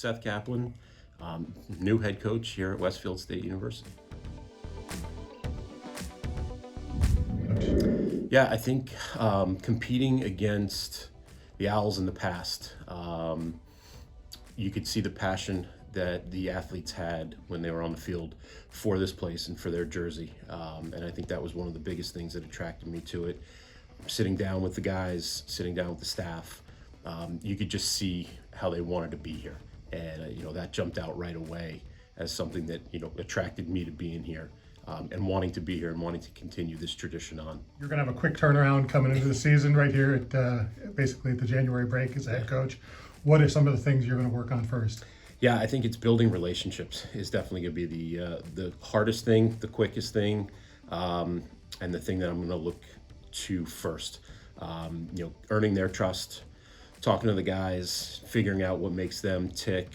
Seth Kaplan, new head coach here at Westfield State University. Yeah, I think competing against the Owls in the past, you could see the passion that the athletes had when they were on the field for this place and for their jersey. And I think that was one of the biggest things that attracted me to it. Sitting down with the guys, sitting down with the staff, you could just see how they wanted to be here. And, that jumped out right away as something that, attracted me to being here. And wanting to be here and wanting to continue this tradition on. You're going to have a quick turnaround coming into the season right here at basically at the January break as a head coach. What are some of the things you're going to work on first? Yeah, I think it's building relationships is definitely going to be the hardest thing, the quickest thing, and the thing that I'm going to look to first. Earning their trust, talking to the guys, figuring out what makes them tick.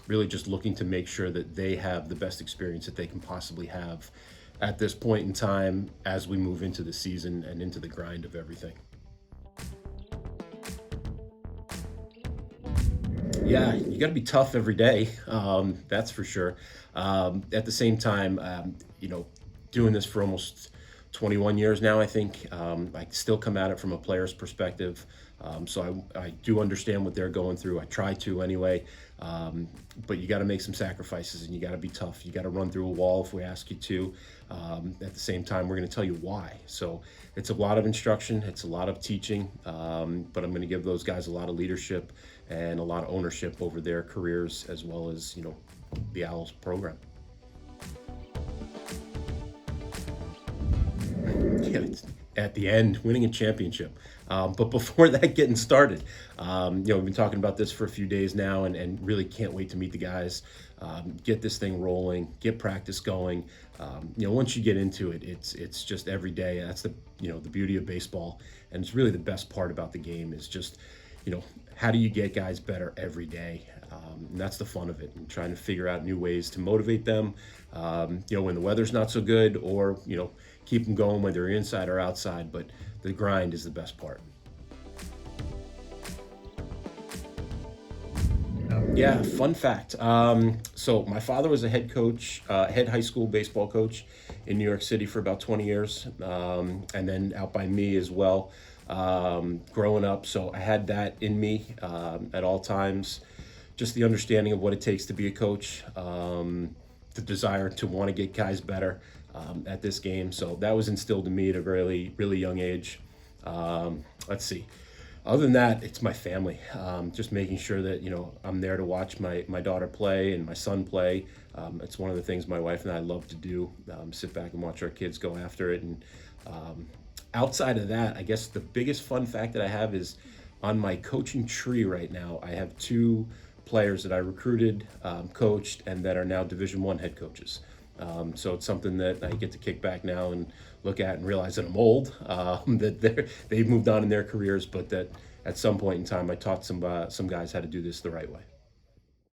Really just looking to make sure that they have the best experience that they can possibly have at this point in time as we move into the season and into the grind of everything. Yeah, you got to be tough every day. That's for sure. At the same time, doing this for almost 21 years now, I think I still come at it from a player's perspective. So I do understand what they're going through. I try to anyway. But you got to make some sacrifices and you got to be tough. You got to run through a wall if we ask you to. At the same time, we're going to tell you why. So it's a lot of instruction. It's a lot of teaching. But I'm going to give those guys a lot of leadership and a lot of ownership over their careers as well as, the Owls program. Yeah, at the end, winning a championship. But before that getting started, we've been talking about this for a few days now and really can't wait to meet the guys, get this thing rolling, get practice going. Once you get into it, it's just every day. That's the beauty of baseball. And it's really the best part about the game is just, how do you get guys better every day? And that's the fun of it, and trying to figure out new ways to motivate them, when the weather's not so good, or, keep them going whether you're inside or outside, but the grind is the best part. Yeah, fun fact. So my father was a head high school baseball coach in New York City for about 20 years, and then out by me as well, growing up. So I had that in me at all times, just the understanding of what it takes to be a coach, the desire to want to get guys better at this game. So that was instilled in me at a really, really young age. Let's see. Other than that, it's my family. Just making sure that, I'm there to watch my daughter play and my son play. It's one of the things my wife and I love to do, sit back and watch our kids go after it. And outside of that, I guess the biggest fun fact that I have is on my coaching tree right now, I have two players that I recruited, coached, and that are now Division I head coaches. So it's something that I get to kick back now and look at and realize that I'm old, that they've moved on in their careers, but that at some point in time I taught some guys how to do this the right way.